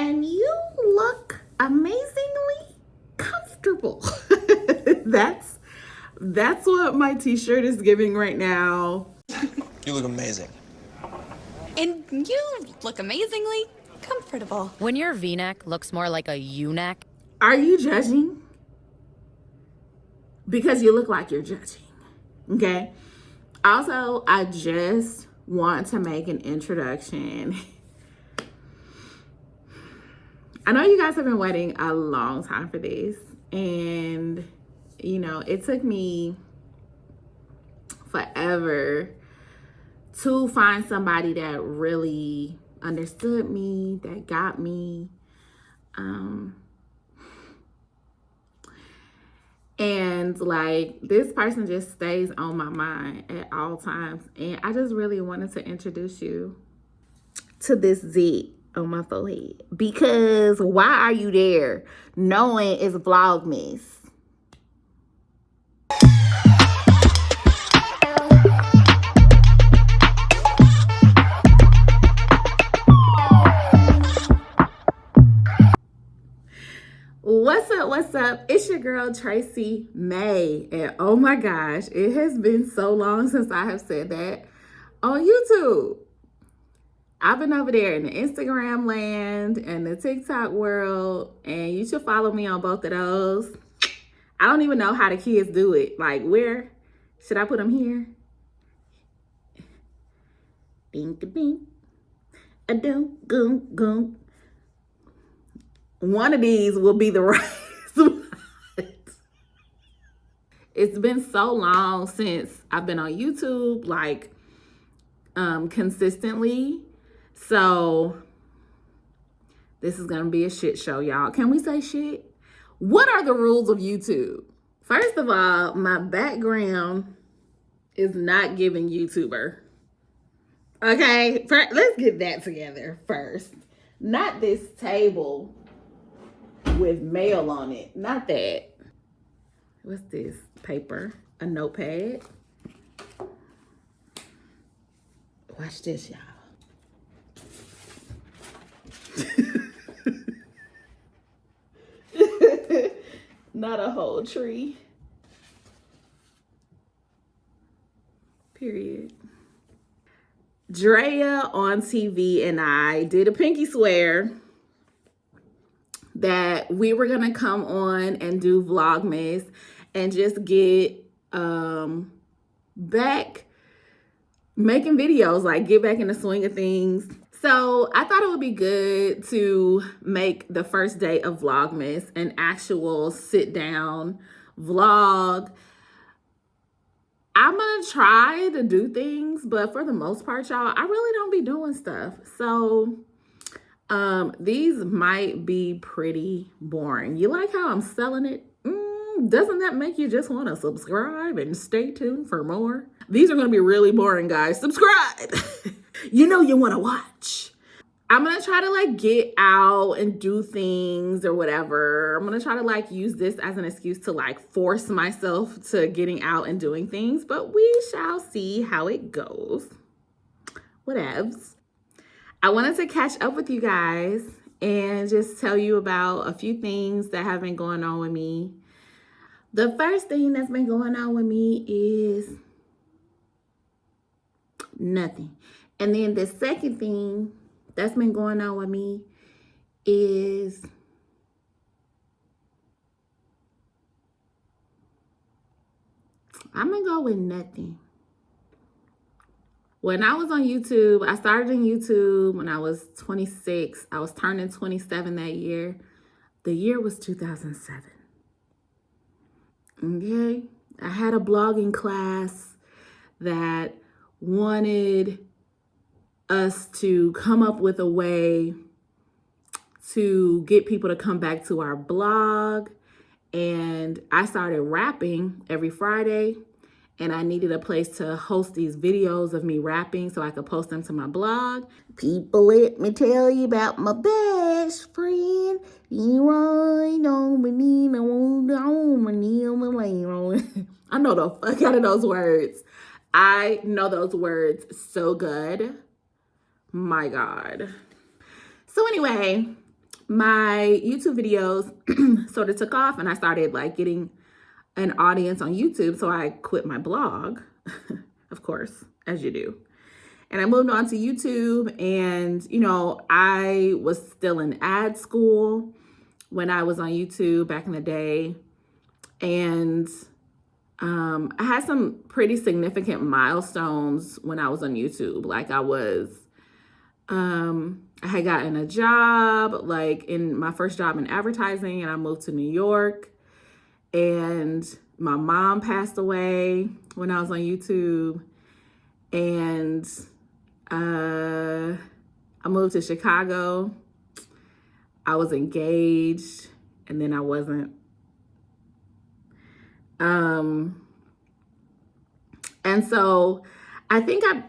and you look amazingly comfortable. That's what my t-shirt is giving right now. You look amazing. And you look amazingly comfortable. When your V-neck looks more like a U-neck. Are you judging? Because you look like you're judging, okay? Also, I just want to make an introduction. I know you guys have been waiting a long time for this, and you know, it took me forever to find somebody that really understood me, that got me. And like, this person just stays on my mind at all times. And I just really wanted to introduce you to this zit on my forehead. Because why are you there knowing it's Vlogmas? What's up? It's your girl Tracy May, and oh my gosh, it has been so long since I have said that on YouTube. I've been over there in the Instagram land and the TikTok world, and you should follow me on both of those. I don't even know how the kids do it. Like, where should I put them here? Bing, bing, a doom, goom, goom. One of these will be the right spot. It's been so long since I've been on YouTube, like, consistently. So this is gonna be a shit show, y'all. Can we say shit? What are the rules of YouTube? First of all, my background is not giving YouTuber. Okay, let's get that together first. Not this table with mail on it. Not that. What's this? Paper. A notepad. Watch this, y'all. Not a whole tree. Period. Drea on TV and I did a pinky swear that we were gonna come on and do Vlogmas and just get back making videos, like get back in the swing of things. So I thought it would be good to make the first day of Vlogmas an actual sit down vlog. I'm gonna try to do things, but for the most part, y'all, I really don't be doing stuff. So these might be pretty boring. You like how I'm selling it? Doesn't that make you just want to subscribe and stay tuned for more? These are going to be really boring, guys. Subscribe. You know you want to watch. I'm going to try to like get out and do things or whatever. I'm going to try to like use this as an excuse to like force myself to getting out and doing things, but we shall see how it goes. Whatevs. I wanted to catch up with you guys and just tell you about a few things that have been going on with me. The first thing that's been going on with me is nothing. And then the second thing that's been going on with me is I'm gonna go with nothing. When I was on YouTube, I started on YouTube when I was 26. I was turning 27 that year. The year was 2007. Okay? I had a blogging class that wanted us to come up with a way to get people to come back to our blog. And I started rapping every Friday. And I needed a place to host these videos of me rapping so I could post them to my blog. People, let me tell you about my best friend. I know the fuck out of those words. I know those words so good. My God. So anyway, my YouTube videos sort of took off and I started like getting an audience on YouTube. So I quit my blog, of course, as you do. And I moved on to YouTube, and, you know, I was still in ad school when I was on YouTube back in the day. And I had some pretty significant milestones when I was on YouTube. Like I had gotten a job, like in my first job in advertising, and I moved to New York. And my mom passed away when I was on YouTube. And I moved to Chicago. I was engaged, and then I wasn't. And so I think I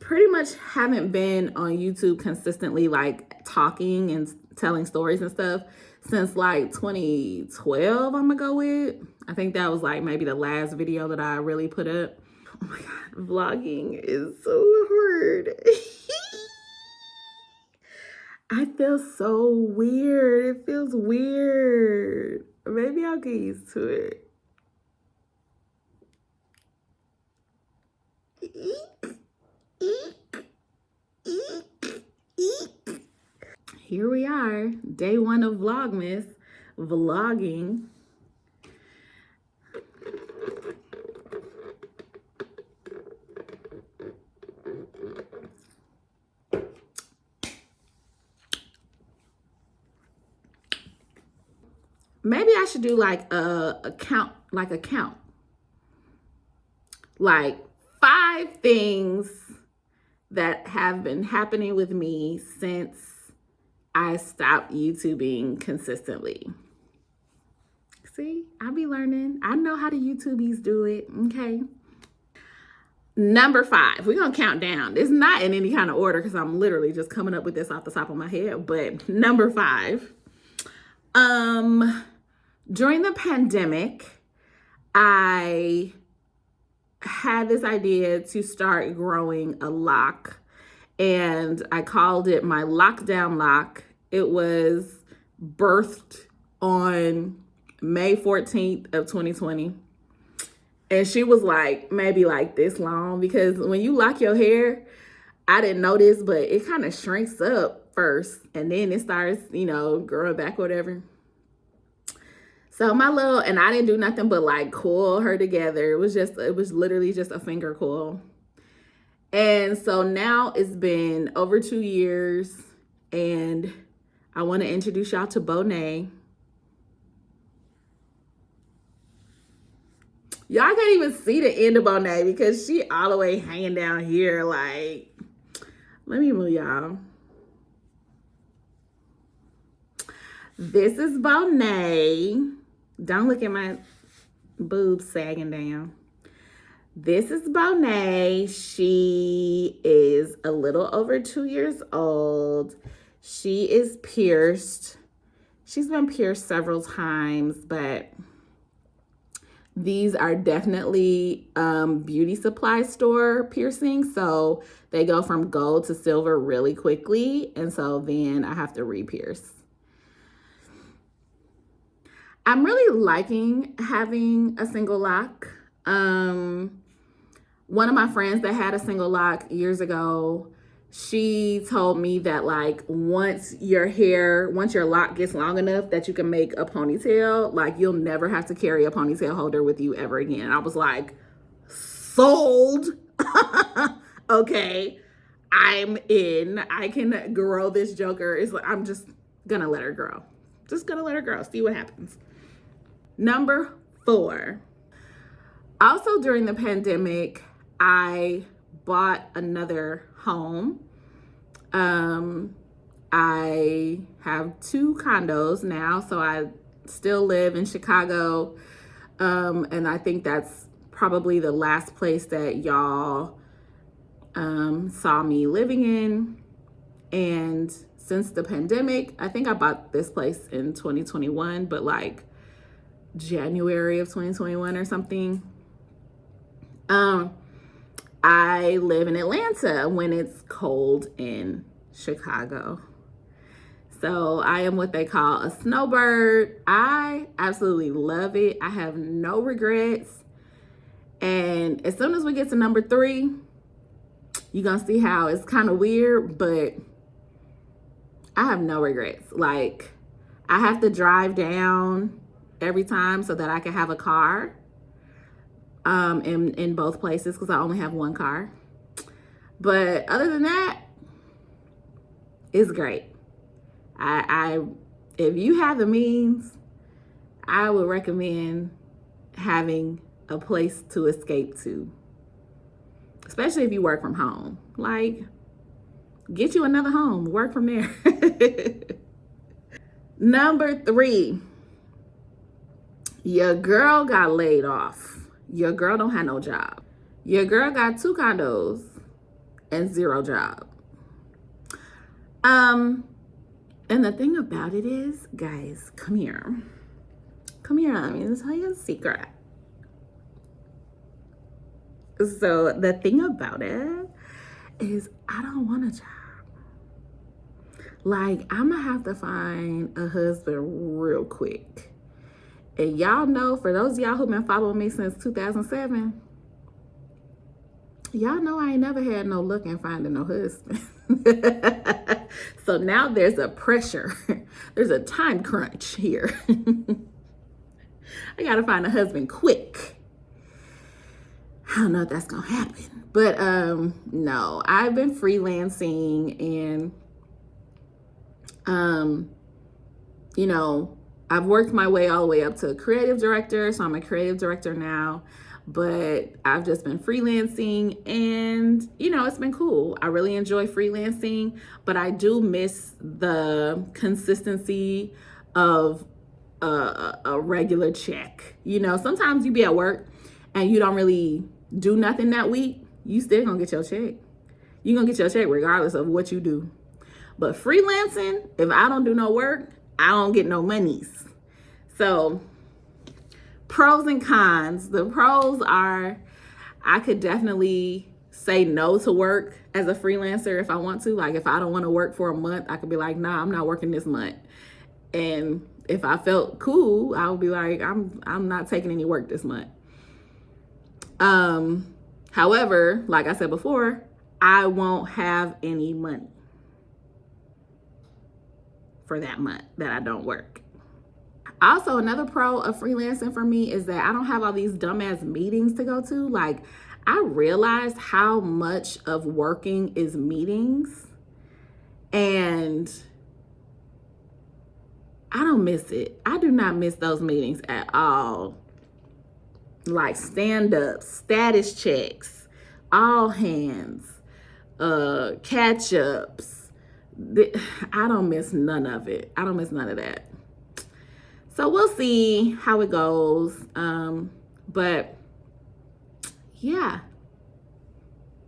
pretty much haven't been on YouTube consistently, like talking and telling stories and stuff, since like 2012, I'm gonna go with. I think that was like maybe the last video that I really put up. Oh my God, vlogging is so hard. I feel so weird. It feels weird. Maybe I'll get used to it. Here we are, day 1 of Vlogmas, vlogging. Maybe I should do like a count, like 5 things that have been happening with me since I stopped YouTubing consistently. See, I be learning. I know how the YouTubies do it, okay? Number 5, we're gonna count down. It's not in any kind of order because I'm literally just coming up with this off the top of my head, but number 5, during the pandemic, I had this idea to start growing a lock, and I called it my lockdown lock. It was birthed on May 14th of 2020. And she was like maybe like this long, because when you lock your hair, I didn't notice, but it kind of shrinks up first and then it starts, you know, growing back or whatever. So and I didn't do nothing but like coil her together. It was literally just a finger coil. And so now it's been over 2 years, and I want to introduce y'all to Bonet. Y'all can't even see the end of Bonet because she all the way hanging down here. Like, let me move y'all. This is Bonet. Don't look at my boobs sagging down. This is Bonet. She is a little over 2 years old. She is pierced. She's been pierced several times, but these are definitely beauty supply store piercings. So they go from gold to silver really quickly. And so then I have to re-pierce. I'm really liking having a single lock. One of my friends that had a single lock years ago, she told me that like once your lock gets long enough that you can make a ponytail, like you'll never have to carry a ponytail holder with you ever again. And I was like, sold. Okay, I'm in. I can grow this joker. It's like, I'm just gonna let her grow. Just gonna let her grow, see what happens. Number 4. Also during the pandemic, I bought another home. I have 2 condos now, so I still live in Chicago. And I think that's probably the last place that y'all saw me living in. And since the pandemic, I think I bought this place in 2021, but like January of 2021 or something. I live in Atlanta when it's cold in Chicago. So I am what they call a snowbird. I absolutely love it. I have no regrets. And as soon as we get to number 3, you're going to see how it's kind of weird, but I have no regrets. Like, I have to drive down every time so that I can have a car in both places because I only have one car. But other than that, it's great. If you have the means, I would recommend having a place to escape to, especially if you work from home. Like, get you another home, work from there. Number 3, your girl got laid off. Your girl don't have no job. Your girl got 2 condos and 0 job. And the thing about it is, guys, come here. Come here, let me tell you a secret. So the thing about it is I don't want a job. Like, I'm gonna have to find a husband real quick. And y'all know, for those of y'all who've been following me since 2007, y'all know I ain't never had no luck in finding no husband. So now there's a pressure. There's a time crunch here. I gotta find a husband quick. I don't know if that's gonna happen. But no, I've been freelancing and you know, I've worked my way all the way up to creative director, so I'm a creative director now. But I've just been freelancing and, you know, it's been cool. I really enjoy freelancing, but I do miss the consistency of a regular check. You know, sometimes you be at work and you don't really do nothing that week. You still gonna get your check. You're gonna get your check regardless of what you do. But freelancing, if I don't do no work, I don't get no monies. So pros and cons. The pros are I could definitely say no to work as a freelancer if I want to. Like, if I don't want to work for a month, I could be like, nah, I'm not working this month. And if I felt cool, I would be like, I'm not taking any work this month. However, like I said before, I won't have any money for that month that I don't work. Also, another pro of freelancing for me is that I don't have all these dumbass meetings to go to. Like, I realized how much of working is meetings, and I don't miss it. I do not miss those meetings at all. Like stand-ups, status checks, all hands, catch-ups. I don't miss none of it. I don't miss none of that. So we'll see how it goes. But yeah,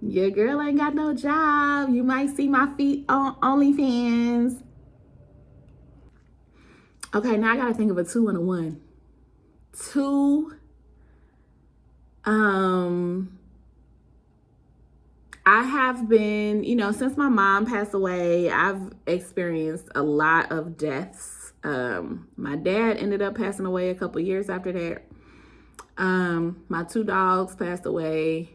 your girl ain't got no job. You might see my feet on OnlyFans. Okay, now I gotta think of a 2 and a 1. 2. I have been, you know, since my mom passed away, I've experienced a lot of deaths. My dad ended up passing away a couple years after that. My 2 dogs passed away.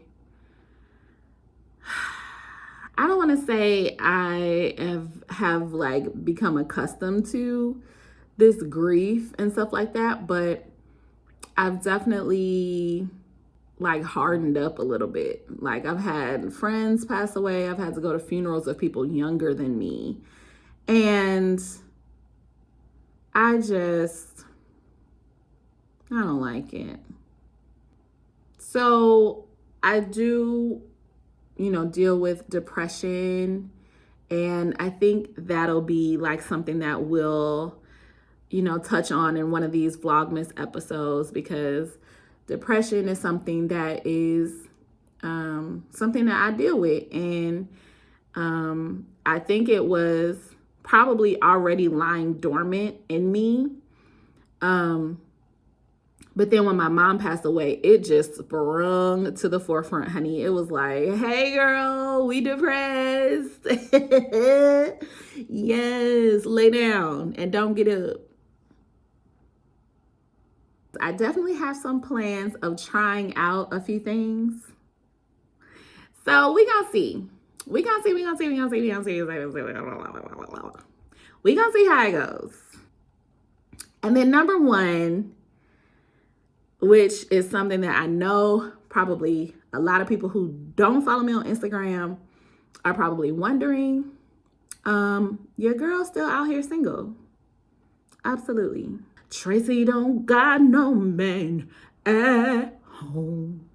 I don't want to say I have like become accustomed to this grief and stuff like that, but I've definitely like hardened up a little bit. Like, I've had friends pass away. I've had to go to funerals of people younger than me. And I don't like it. So I do, you know, deal with depression. And I think that'll be like something that we'll, you know, touch on in one of these Vlogmas episodes, because depression is something that is something that I deal with. And I think it was probably already lying dormant in me. But then when my mom passed away, it just sprung to the forefront, honey. It was like, hey, girl, we depressed. Yes, lay down and don't get up. I definitely have some plans of trying out a few things. So we gonna see. We gonna see how it goes. And then number one, which is something that I know probably a lot of people who don't follow me on Instagram are probably wondering, your girl's still out here single. Absolutely. Tracy don't got no man at home.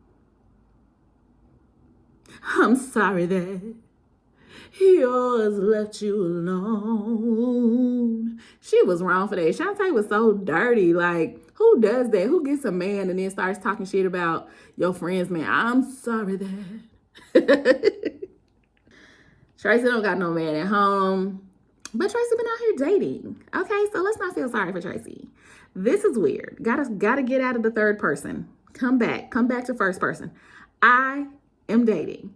I'm sorry that he always left you alone. She was wrong for that. Shantae was so dirty. Like, who does that? Who gets a man and then starts talking shit about your friend's man? I'm sorry that. Tracy don't got no man at home. But Tracy been out here dating. Okay, so let's not feel sorry for Tracy. This is weird. Gotta get out of the third person. Come back to first person. I am dating.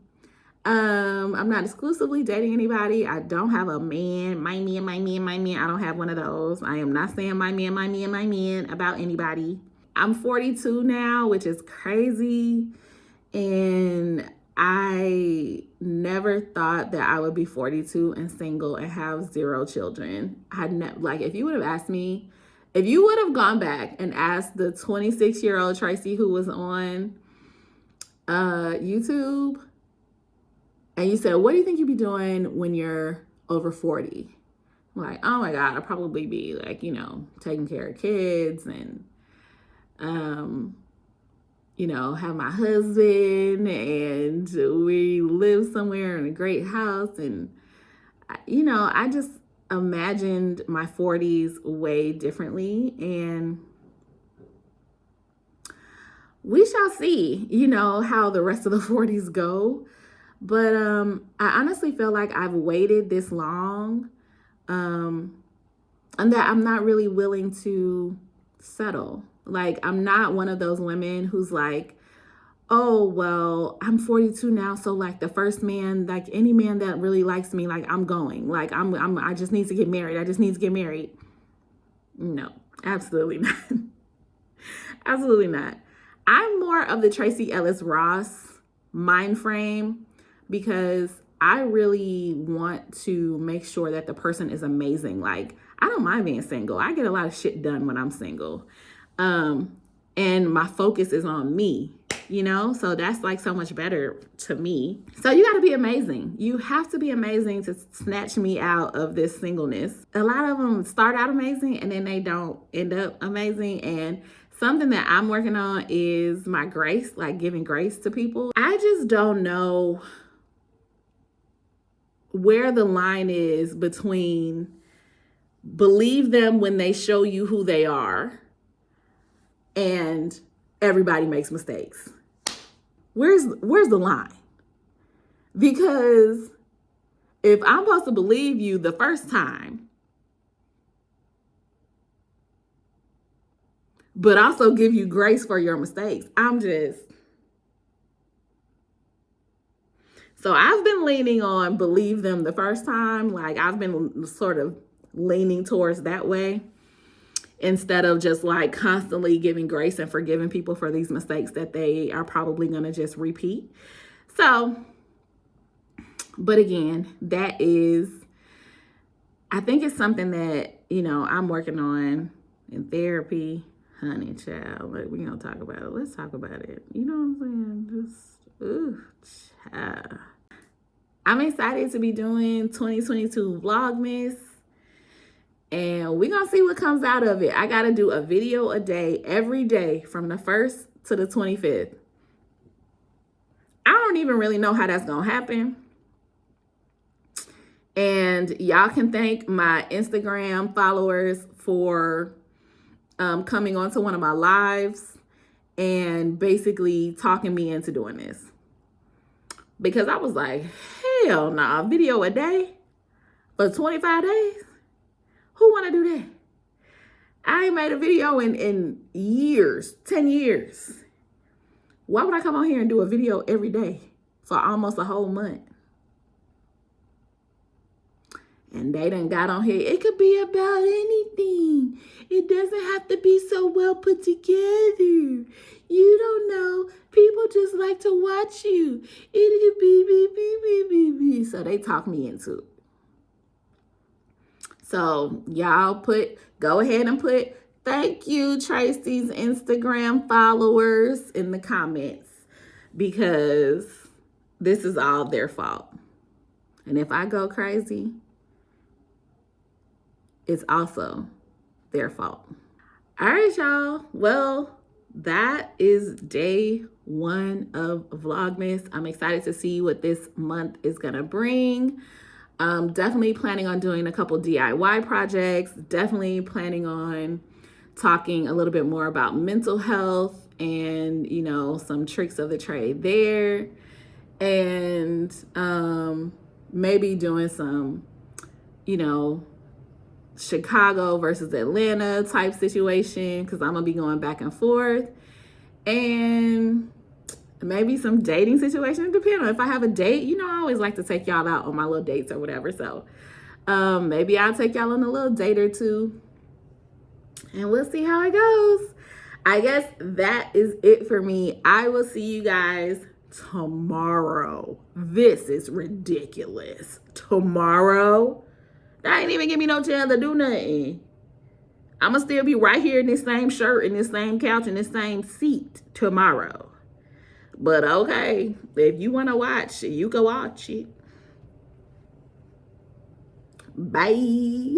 I'm not exclusively dating anybody. I don't have a man, my man. I don't have one of those. I am not saying my man about anybody. I'm 42 now, which is crazy. And I never thought that I would be 42 and single and have 0 children. Like, if you would have asked me, if you would have gone back and asked the 26-year-old Tracy who was on YouTube, and you said, what do you think you'd be doing when you're over 40? I'm like, oh my God, I'd probably be like, taking care of kids and, have my husband and we live somewhere in a great house. And, I just imagined my 40s way differently. And we shall see, how the rest of the 40s go. But I honestly feel like I've waited this long and that I'm not really willing to settle. Like, I'm not one of those women who's like, oh, well, I'm 42 now. So like the first man, like any man that really likes me, like I'm going, like I just need to get married. I just need to get married. No, absolutely not. Absolutely not. I'm more of the Tracy Ellis Ross mind frame because I really want to make sure that the person is amazing. Like, I don't mind being single. I get a lot of shit done when I'm single. And my focus is on me, so that's like so much better to me. So you got to be amazing. You have to be amazing to snatch me out of this singleness. A lot of them start out amazing and then they don't end up amazing. And something that I'm working on is my grace, like giving grace to people. I just don't know where the line is between believe them when they show you who they are and everybody makes mistakes. Where's the line? Because if I'm supposed to believe you the first time, but also give you grace for your mistakes, so I've been leaning on believe them the first time. Like, I've been sort of leaning towards that way, instead of just like constantly giving grace and forgiving people for these mistakes that they are probably going to just repeat. So, but again, I think it's something that, I'm working on in therapy. Honey, child, like, we're going to talk about it. Let's talk about it. You know what I'm saying? Just, child. I'm excited to be doing 2022 Vlogmas. And we're going to see what comes out of it. I got to do a video a day, every day, from the 1st to the 25th. I don't even really know how that's going to happen. And y'all can thank my Instagram followers for coming onto one of my lives and basically talking me into doing this. Because I was like, hell nah, video a day for 25 days? Who want to do that? I I ain't made a video in years, 10 years. Why would I come on here and do a video every day for almost a whole month? And they done got on here. It could be about anything. It doesn't have to be so well put together. You don't know. People just like to watch you. It could be. So they talk me into it. So y'all go ahead and put thank you, Tracy's Instagram followers in the comments, because this is all their fault. And if I go crazy, it's also their fault. All right, y'all. Well, that is day 1 of Vlogmas. I'm excited to see what this month is gonna bring. Definitely planning on doing a couple DIY projects. Definitely planning on talking a little bit more about mental health and, you know, some tricks of the trade there. And maybe doing some, you know, Chicago versus Atlanta type situation, because I'm gonna be going back and forth, and maybe some dating situations, depending on if I have a date. You know, I always like to take y'all out on my little dates or whatever, so maybe I'll take y'all on a little date or two, and we'll see how it goes. I guess that is it for me. I will see you guys tomorrow. This is ridiculous. Tomorrow? That ain't even give me no chance to do nothing. I'ma still be right here in this same shirt, in this same couch, in this same seat tomorrow. But okay, if you wanna watch, you can watch it. Bye.